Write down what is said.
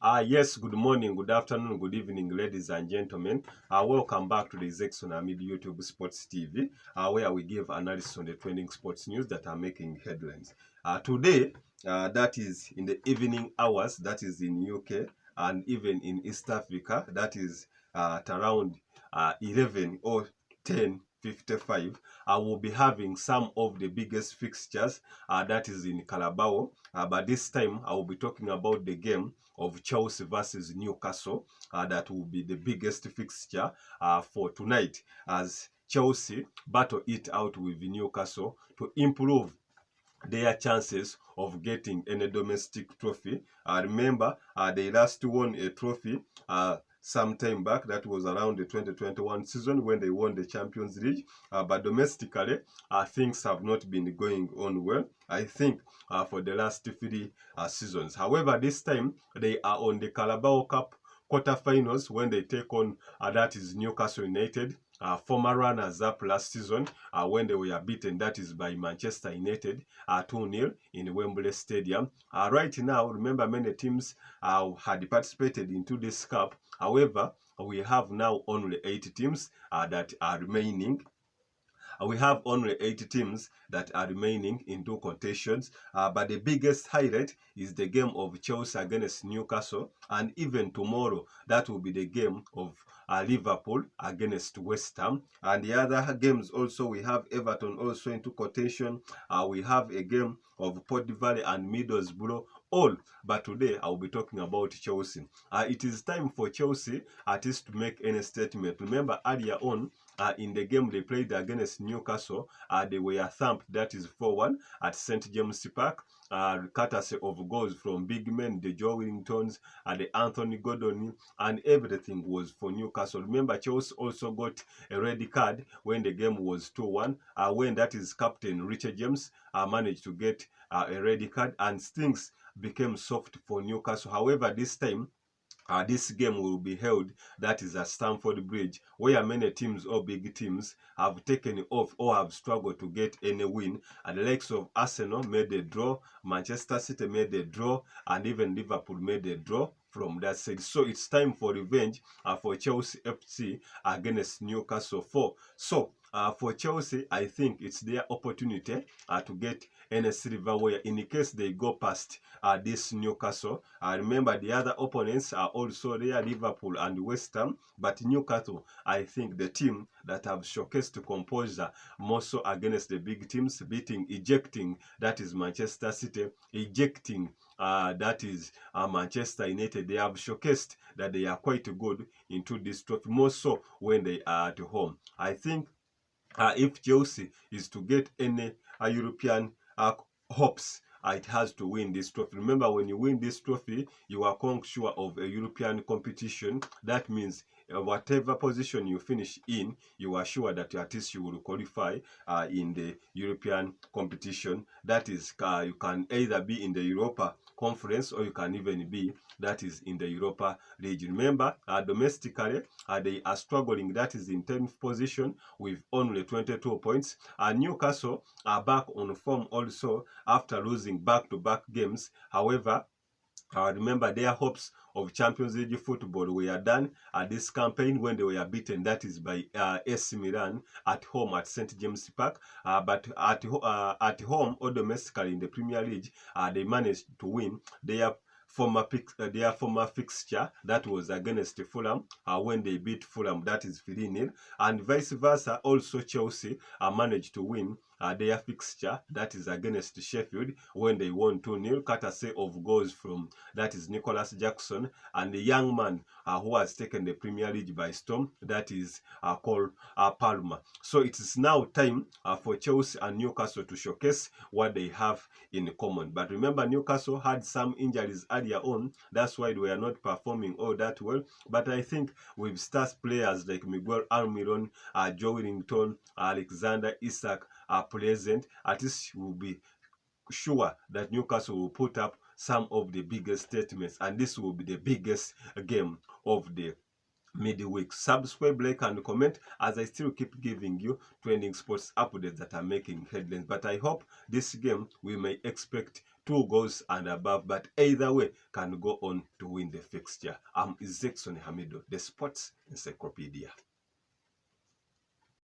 Yes, good morning, good afternoon, good evening, ladies and gentlemen. Welcome back to the Zexonamid YouTube Sports TV, where we give analysis on the trending sports news that are making headlines. Today, that is in the evening hours, that is in UK and even in East Africa, that is at around 11 or 10:55. I will be having some of the biggest fixtures, that is in Carabao. But this time, I will be talking about the game of Chelsea versus Newcastle. That will be the biggest fixture for tonight, as Chelsea battle it out with Newcastle to improve their chances of getting any domestic trophy. Remember, they last won a trophy some time back. That was around the 2021 season when they won the Champions League. But domestically, things have not been going on well, I think, for the last three seasons. However, this time they are on the Carabao Cup quarterfinals when they take on, that is Newcastle United, former runners-up last season when they were beaten, that is by Manchester United 2-0 in Wembley Stadium. Right now, remember, many teams had participated into this cup. However, we have now only 8 teams that are remaining. We have only 8 teams that are remaining in 2 contentions, but the biggest highlight is the game of Chelsea against Newcastle, and even tomorrow that will be the game of Liverpool against West Ham. And the other games also, we have Everton also into contention. We have a game of Port Vale and Middlesbrough, all. But today I will be talking about Chelsea. It is time for Chelsea at least to make any statement. Remember, earlier on, in the game they played against Newcastle, they were thumped, that is 4-1 at St James Park, courtesy of goals from big men, the Joe Wellingtons, the Anthony Gordon, and everything was for Newcastle. Remember, Chelsea also got a red card when the game was 2-1, when that is Captain Richard James managed to get a red card, and things became soft for Newcastle. However, this time, this game will be held, that is at Stamford Bridge, where many teams or big teams have taken off or have struggled to get any win. And the likes of Arsenal made a draw, Manchester City made a draw, and even Liverpool made a draw from that side. So it's time for revenge for Chelsea FC against Newcastle 4. So for Chelsea, I think it's their opportunity to get any silverware in case they go past this Newcastle. Remember, the other opponents are also there, Liverpool and West Ham. But Newcastle, I think, the team that have showcased composure more so against the big teams, ejecting, that is Manchester City, ejecting, that is Manchester United. They have showcased that they are quite good into this trophy, more so when they are at home. I think if Chelsea is to get any European hopes, it has to win this trophy. Remember, when you win this trophy, you are quite sure of a European competition. That means whatever position you finish in, you are sure that at least you will qualify in the European competition. That is, you can either be in the Europa Conference or you can even be, that is, in the Europa League. Remember, domestically, they are struggling, that is in 10th position with only 22 points. Newcastle are back on form also after losing back-to-back games. However, remember, their hopes of Champions League football were done at this campaign when they were beaten, that is by AC Milan at home at St James Park. But at home or domestically in the Premier League, they managed to win their former fixture, that was against Fulham, when they beat Fulham, that is 3-0, and vice versa. Also, Chelsea managed to win their fixture, that is against Sheffield, when they won 2-0, courtesy of goals from, that is Nicholas Jackson, and the young man who has taken the Premier League by storm, that is called Palmer. So it is now time for Chelsea and Newcastle to showcase what they have in common. But remember, Newcastle had some injuries earlier on, that's why they were not performing all that well. But I think with star players like Miguel Almiron, Joe Wellington, Alexander Isak are present, at least will be sure that Newcastle will put up some of the biggest statements, and this will be the biggest game of the midweek. Subscribe, like, and comment as I still keep giving you trending sports updates that are making headlines. But I hope this game we may expect 2 goals and above, but either way can go on to win the fixture. I'm Zekson Hamido, the Sports Encyclopedia.